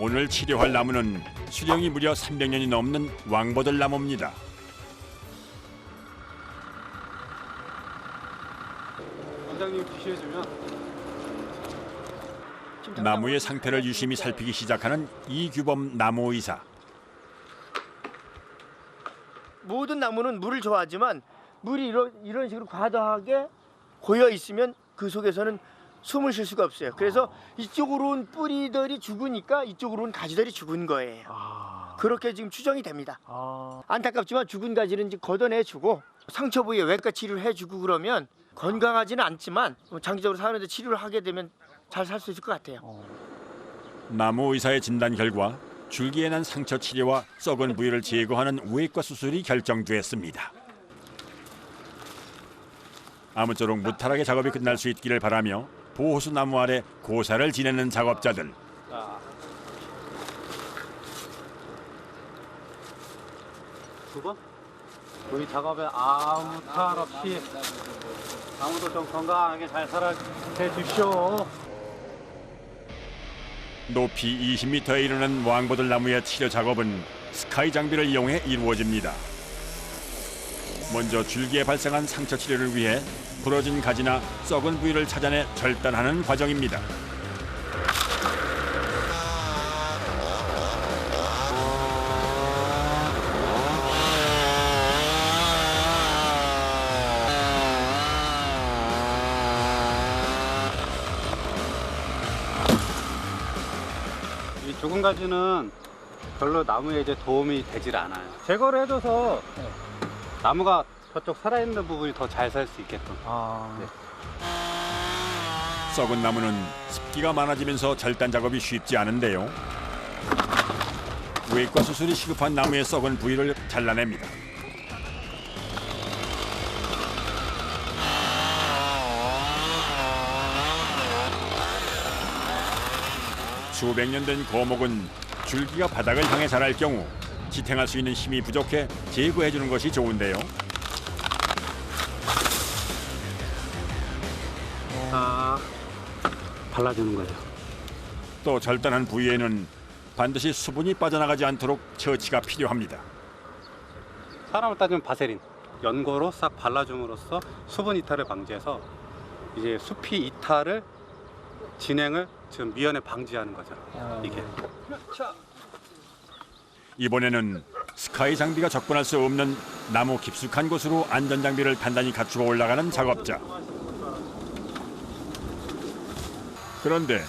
오늘 치료할 나무는 수령이 무려 300년이 넘는 왕보들 나무입니다. 원장님 주시해주면 나무의 상태를 유심히 살피기 시작하는 이규범 나무의사. 모든 나무는 물을 좋아하지만 물이 이런 식으로 과다하게 고여 있으면 그 속에서는 숨을 쉴 수가 없어요. 그래서 이쪽으로 온 뿌리들이 죽으니까 이쪽으로 온 가지들이 죽은 거예요. 그렇게 지금 추정이 됩니다. 안타깝지만 죽은 가지는 이제 걷어내주고 상처 부위에 외과 치료를 해주고 그러면 건강하지는 않지만 장기적으로 사는데 치료를 하게 되면 잘 살 수 있을 것 같아요. 나무의사의 진단 결과 줄기에 난 상처 치료와 썩은 부위를 제거하는 외과 수술이 결정됐습니다. 아무쪼록 무탈하게 작업이 끝날 수 있기를 바라며 보호수 나무 아래 고사를 지내는 작업자들. 두 번? 우리 작업에 아무 탈 없이 나무도 좀 건강하게 잘 살아 주십시오. 높이 20m에 이르는 왕보들 나무의 치료 작업은 스카이 장비를 이용해 이루어집니다. 먼저 줄기에 발생한 상처 치료를 위해 부러진 가지나 썩은 부위를 찾아내 절단하는 과정입니다. 이 죽은 가지는 별로 나무에 이제 도움이 되질 않아요. 제거를 해줘서 나무가 저쪽 살아있는 부분이 더 잘 살 수 있게끔. 네. 썩은 나무는 습기가 많아지면서 절단 작업이 쉽지 않은데요. 외과 수술이 시급한 나무의 썩은 부위를 잘라냅니다. 수백 년 된 거목은 줄기가 바닥을 향해 자랄 경우 지탱할 수 있는 힘이 부족해 제거해 주는 것이 좋은데요. 발라주는 거죠. 또 절단한 부위에는 반드시 수분이 빠져나가지 않도록 처치가 필요합니다. 사람을 따지면 바세린, 연고로 싹 발라줌으로써 수분 이탈을 방지해서 이제 수피 이탈을 진행을 지금 미연에 방지하는 거죠. 이게. 이번에는 스카이 장비가 접근할 수 없는 나무 깊숙한 곳으로 안전 장비를 단단히 갖추고 올라가는 작업자. 그런데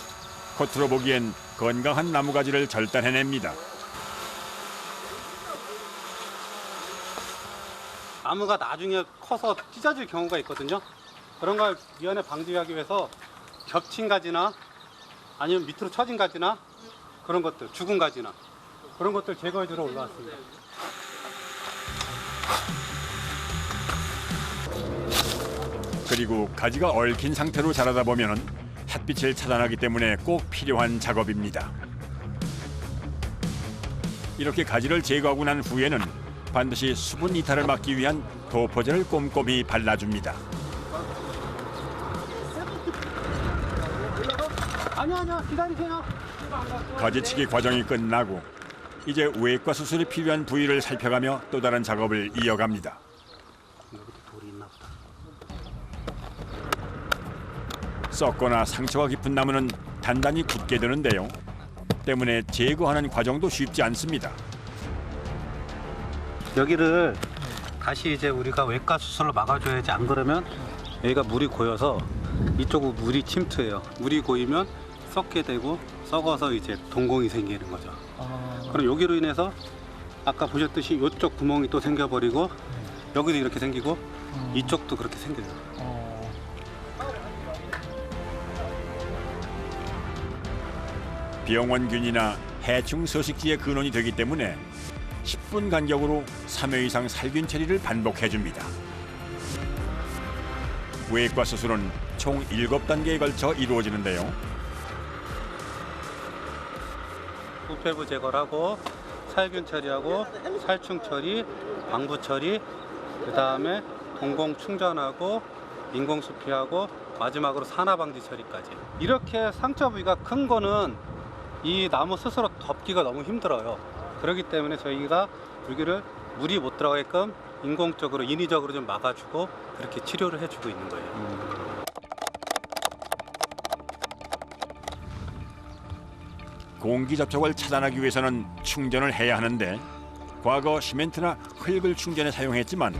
겉으로 보기엔 건강한 나무가지를 절단해냅니다. 나무가 나중에 커서 찢어질 경우가 있거든요. 그런 걸 미연에 방지하기 위해서 겹친 가지나 아니면 밑으로 처진 가지나 그런 것들, 죽은 가지나 그런 것들 제거해 주러 올라왔습니다. 그리고 가지가 얽힌 상태로 자라다 보면 햇빛을 차단하기 때문에 꼭 필요한 작업입니다. 이렇게 가지를 제거하고 난 후에는 반드시 수분 이탈을 막기 위한 도포제를 꼼꼼히 발라줍니다. 아니야, 기다리세요. 가지치기 과정이 끝나고 이제 외과 수술이 필요한 부위를 살펴가며 또 다른 작업을 이어갑니다. 여기도 돌이 있나 보다. 썩거나 상처가 깊은 나무는 단단히 굳게 되는데요. 때문에 제거하는 과정도 쉽지 않습니다. 여기를 다시 이제 우리가 외과 수술로 막아줘야지, 안 그러면 여기가 물이 고여서 이쪽으로 물이 침투해요. 물이 고이면 썩게 되고 썩어서 이제 동공이 생기는 거죠. 그럼 여기로 인해서 아까 보셨듯이 이쪽 구멍이 또 생겨버리고 여기도 이렇게 생기고 이쪽도 그렇게 생겨요. 병원균이나 해충 서식지의 근원이 되기 때문에 10분 간격으로 3회 이상 살균 처리를 반복해줍니다. 외과 수술은 총 7단계에 걸쳐 이루어지는데요. 부패부 제거를 하고 살균 처리하고 살충 처리, 방부 처리, 그 다음에 동공 충전하고 인공 수피하고 마지막으로 산화 방지 처리까지. 이렇게 상처 부위가 큰 거는 이 나무 스스로 덮기가 너무 힘들어요. 그렇기 때문에 저희가 여기를 물이 못 들어가게끔 인공적으로 인위적으로 좀 막아주고 그렇게 치료를 해주고 있는 거예요. 공기 접촉을 차단하기 위해서는 충전을 해야 하는데 과거 시멘트나 흙을 충전에 사용했지만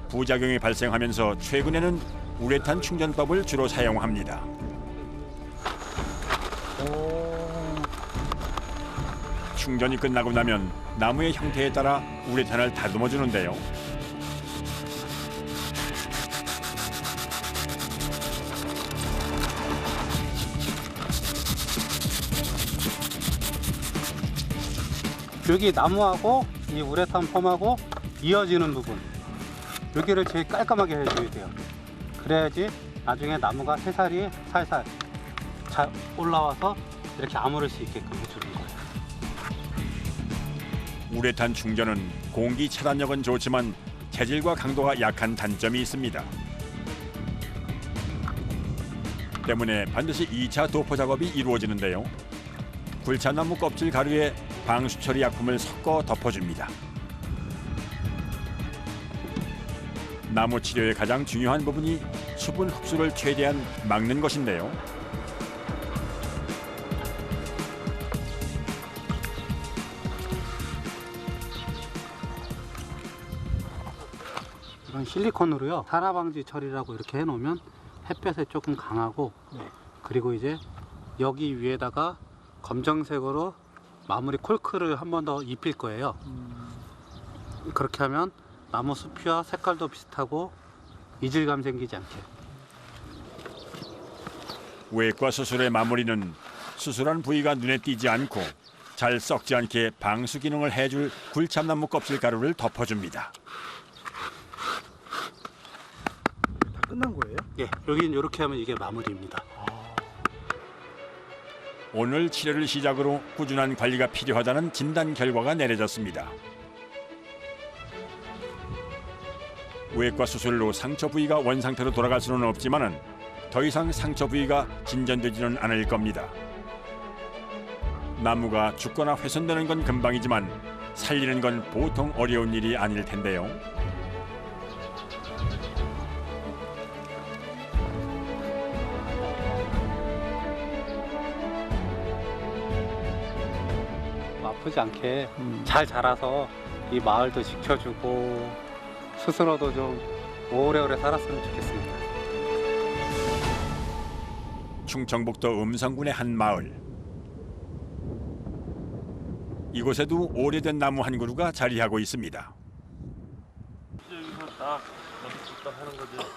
부작용이 발생하면서 최근에는 우레탄 충전법을 주로 사용합니다. 충전이 끝나고 나면 나무의 형태에 따라 우레탄을 다듬어 주는데요. 여기 나무하고 이 우레탄 폼하고 이어지는 부분 여기를 제일 깔끔하게 해줘야 돼요. 그래야지 나중에 나무가 새살이 살살 잘 올라와서 이렇게 아무를 수 있게끔 해주는 거예요. 우레탄 충전은 공기 차단력은 좋지만 재질과 강도가 약한 단점이 있습니다. 때문에 반드시 2차 도포 작업이 이루어지는데요. 굴참나무 껍질 가루에 방수 처리 약품을 섞어 덮어줍니다. 나무 치료의 가장 중요한 부분이 수분 흡수를 최대한 막는 것인데요. 이건 실리콘으로요. 산화방지 처리라고 이렇게 해놓으면 햇볕에 조금 강하고 그리고 이제 여기 위에다가 검정색으로 마무리 콜크를 한 번 더 입힐 거예요. 그렇게 하면 나무 숲이와 색깔도 비슷하고 이질감 생기지 않게. 외과 수술의 마무리는 수술한 부위가 눈에 띄지 않고 잘 썩지 않게 방수 기능을 해줄 굴참나무 껍질 가루를 덮어줍니다. 다 끝난 거예요? 예, 여긴 이렇게 하면 이게 마무리입니다. 오늘 치료를 시작으로 꾸준한 관리가 필요하다는 진단 결과가 내려졌습니다. 외과 수술로 상처 부위가 원상태로 돌아갈 수는 없지만은 더 이상 상처 부위가 진전되지는 않을 겁니다. 나무가 죽거나 훼손되는 건 금방이지만 살리는 건 보통 어려운 일이 아닐 텐데요. 아프지 않게 잘 자라서 이 마을도 지켜주고 스스로도 좀 오래오래 살았으면 좋겠습니다. 충청북도 음성군의 한 마을. 이곳에도 오래된 나무 한 그루가 자리하고 있습니다. 여기서 다 하는 거죠.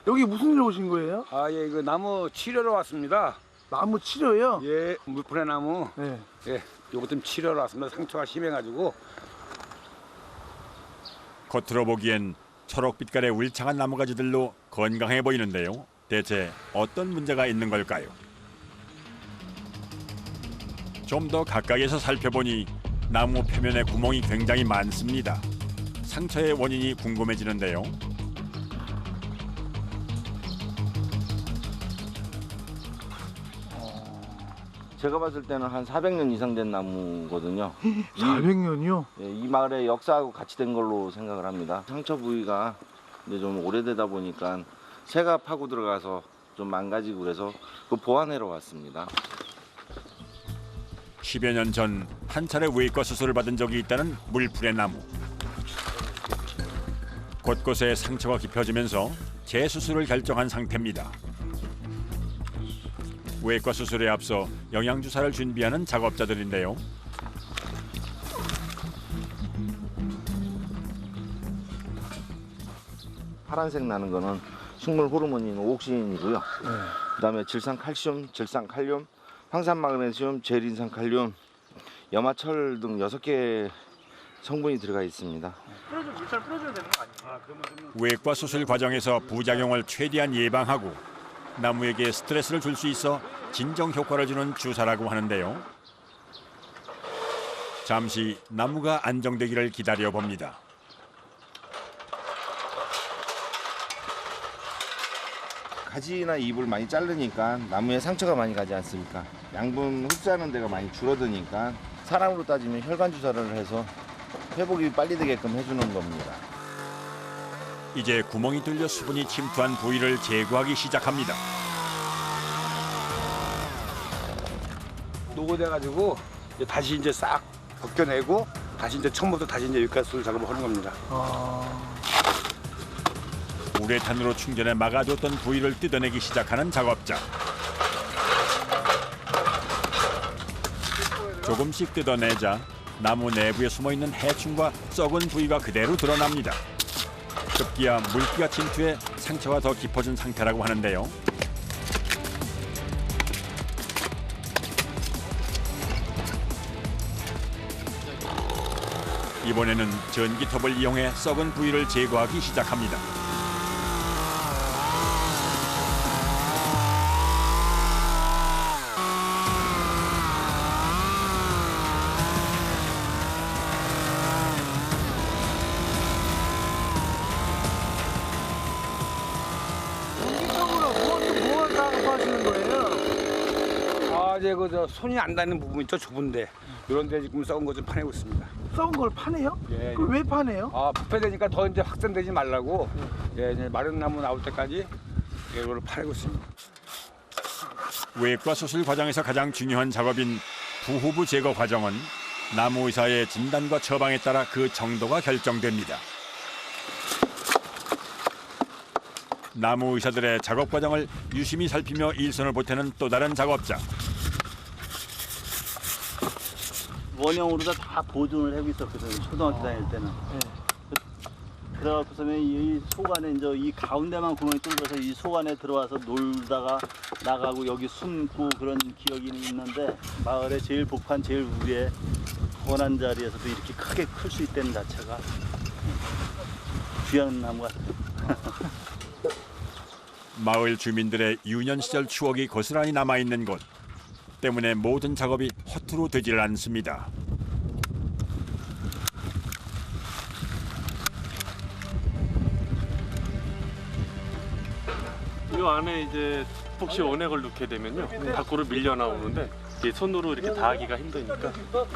여기 무슨 일 오신 거예요? 아, 예, 이거 나무 치료로 왔습니다. 나무 치료요? 예, 물풀의 나무. 네. 예, 요거 좀 치료로 왔습니다. 상처가 심해가지고. 겉으로 보기엔 초록빛깔의 울창한 나무가지들로 건강해 보이는데요. 대체 어떤 문제가 있는 걸까요? 좀 더 가까이에서 살펴보니 나무 표면에 구멍이 굉장히 많습니다. 상처의 원인이 궁금해지는데요. 제가 봤을 때는 한 400년 이상 된 나무거든요. 400년이요? 예, 이 마을의 역사하고 같이 된 걸로 생각을 합니다. 상처 부위가 이제 좀 오래되다 보니까 새가 파고 들어가서 좀 망가지고 그래서 그 보완하러 왔습니다. 10여 년 전 한 차례 외과 수술을 받은 적이 있다는 물풀의 나무. 곳곳에 상처가 깊어지면서 재수술을 결정한 상태입니다. 외과 수술에 앞서 영양주사를 준비하는 작업자들인데요. 파란색 나는 거는 식물 호르몬인 옥신이고요. 그다음에 질산칼슘, 질산칼륨, 황산마그네슘, 제린산칼륨, 염화철 등 6개 성분이 들어가 있습니다. 외과 수술 과정에서 부작용을 최대한 예방하고 나무에게 스트레스를 줄 수 있어 진정 효과를 주는 주사라고 하는데요. 잠시 나무가 안정되기를 기다려 봅니다. 가지나 잎을 많이 자르니까 나무에 상처가 많이 가지 않습니까? 양분 흡수하는 데가 많이 줄어드니까 사람으로 따지면 혈관 주사를 해서 회복이 빨리 되게끔 해주는 겁니다. 이제 구멍이 뚫려 수분이 침투한 부위를 제거하기 시작합니다. 노고돼가지고 다시 이제 싹 벗겨내고 다시 이제 처음부터 다시 이제 외가수 작업을 하는 겁니다. 우레탄으로 충전해 막아뒀던 부위를 뜯어내기 시작하는 작업자. 조금씩 뜯어내자 나무 내부에 숨어있는 해충과 썩은 부위가 그대로 드러납니다. 급기야 물기가 침투해 상처가 더 깊어진 상태라고 하는데요. 이번에는 전기톱을 이용해 썩은 부위를 제거하기 시작합니다. 본격적으로 무엇을 작업하시는 거예요? 아, 이제 그 손이 안 닿는 부분 있죠, 좁은데 이런 데 지금 썩은 거 좀 파내고 있습니다. 썩은 걸 파네요? 예, 그럼 왜 파네요? 아, 부패되니까 더 이제 확산되지 말라고 예, 이제 마른 나무 나올 때까지 이걸 파내고 있습니다. 외과 수술 과정에서 가장 중요한 작업인 부후부 제거 과정은 나무 의사의 진단과 처방에 따라 그 정도가 결정됩니다. 나무 의사들의 작업 과정을 유심히 살피며 일손을 보태는 또 다른 작업자. 원형으로 다 보존을 하고 있었거든요. 초등학교 다닐 때는. 그래갖고서는 이 속 안에 이제 이 가운데만 구멍이 뚫려서 이 속 안에 들어와서 놀다가 나가고 여기 숨고 그런 기억이 있는데 마을에 제일 복판 제일 위에 원한 자리에서도 이렇게 크게 클 수 있다는 자체가 귀한 나무 같아요. 마을 주민들의 유년 시절 추억이 고스란히 남아있는 곳 때문에 모든 작업이 허투루 되질 않습니다. 이 안에 이제 혹시 원액을 넣게 되면요 밖으로 밀려 나오는데 이게 손으로 이렇게 다 하기가 힘드니까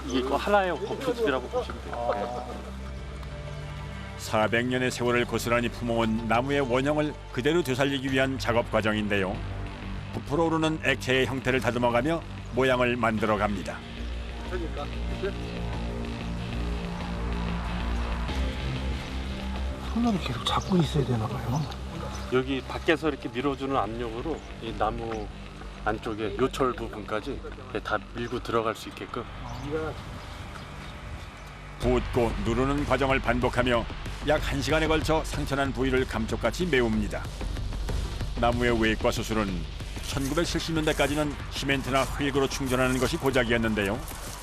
이게 그 하나의 거푸집이라고 보시면 돼요. 400년의 세월을 고스란히 품어온 나무의 원형을 그대로 되살리기 위한 작업 과정인데요. 부풀어 오르는 액체의 형태를 다듬어가며 모양을 만들어갑니다. 손으로 계속 잡고 있어야 되나 봐요. 여기 밖에서 이렇게 밀어주는 압력으로 이 나무 안쪽에 요철 부분까지 다 밀고 들어갈 수 있게끔. 붓고 누르는 과정을 반복하며 약 1시간에 걸쳐 상처난 부위를 감쪽같이 메웁니다. 나무의 외과 수술은 1970년대까지는 시멘트나 흙으로 충전하는 것이 고작이었는데요.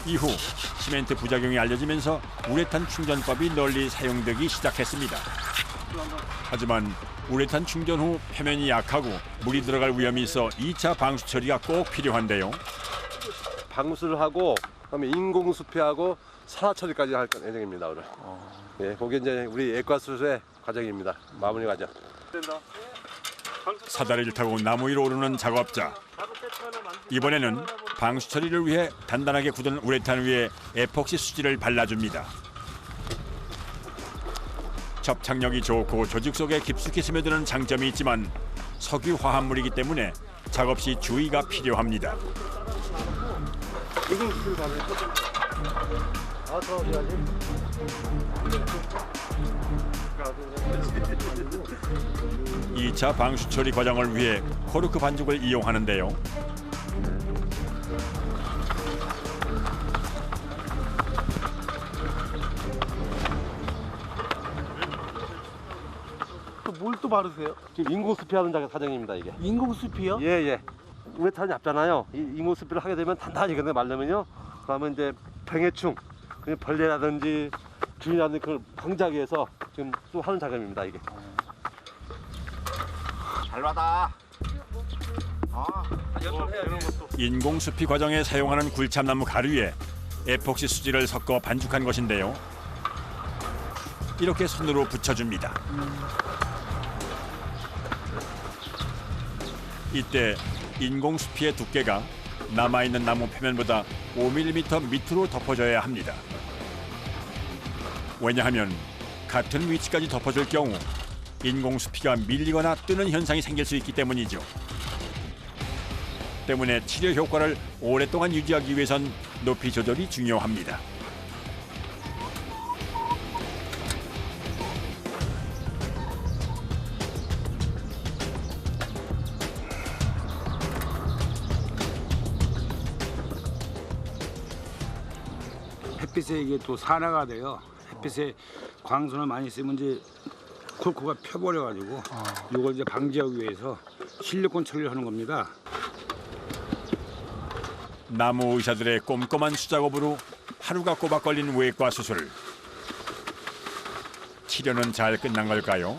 이후 시멘트 부작용이 알려지면서 우레탄 충전법이 널리 사용되기 시작했습니다. 하지만 우레탄 충전 후 표면이 약하고 물이 들어갈 위험이 있어 2차 방수 처리가 꼭 필요한데요. 방수를 하고 그다음에 인공 수피하고 산화 처리까지 할 예정입니다 오늘. 예, 그게 이제 우리 외과 수술의 과정입니다. 마무리 과정. 사다리를 타고 나무 위로 오르는 작업자. 이번에는 방수 처리를 위해 단단하게 굳은 우레탄 위에 에폭시 수지를 발라줍니다. 접착력이 좋고 조직 속에 깊숙이 스며드는 장점이 있지만 석유 화합물이기 때문에 작업 시 주의가 필요합니다. 2차 방수 처리 과정을 위해 코르크 반죽을 이용하는데요. 뭘 또 바르세요? 지금 인공 수피하는 과정입니다 이게. 인공 숲이요? 예. 우레탄이 얇잖아요. 이 인공 수피를 하게 되면 단단히 근데 말려면요. 그러면 이제 병해충, 그냥 벌레라든지 균이라든지 그걸 방지하기 위해서 지금 또 하는 작업입니다 이게. 잘 받아. 인공 수피 과정에 사용하는 굴참나무 가루에 에폭시 수지를 섞어 반죽한 것인데요. 이렇게 손으로 붙여줍니다. 이때 인공수피의 두께가 남아있는 나무 표면보다 5mm 밑으로 덮어져야 합니다. 왜냐하면 같은 위치까지 덮어줄 경우 인공수피가 밀리거나 뜨는 현상이 생길 수 있기 때문이죠. 때문에 치료 효과를 오랫동안 유지하기 위해선 높이 조절이 중요합니다. 햇빛에 이게 또 산화가 돼요. 햇빛에 광선을 많이 쓰면 이제 콜코가 펴버려가지고 이걸 이제 방지하기 위해서 실리콘 처리를 하는 겁니다. 나무 의사들의 꼼꼼한 수작업으로 하루가 꼬박 걸린 외과 수술. 치료는 잘 끝난 걸까요?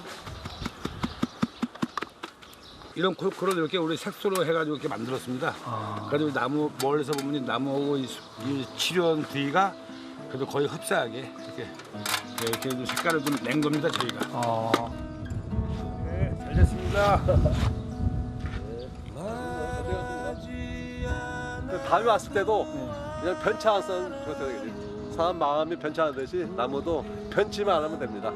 이런 콜코를 이렇게 우리 색소로 해가지고 이렇게 만들었습니다. 그래서 나무 멀리서 보면 나무하고 이 치료한 부위가 그래도 거의 흡사하게 이렇게 좀 색깔을 좀 낸 겁니다 저희가. 네, 잘 됐습니다. 다음에 왔을 때도 그냥 변치 않았으면 좋겠어요. 사람 마음이 변치 않듯이 나무도 변치만 안 하면 됩니다.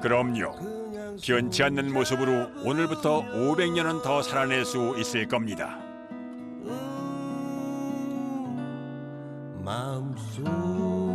그럼요. 변치 않는 모습으로 오늘부터 500년은 더 살아낼 수 있을 겁니다. 마음속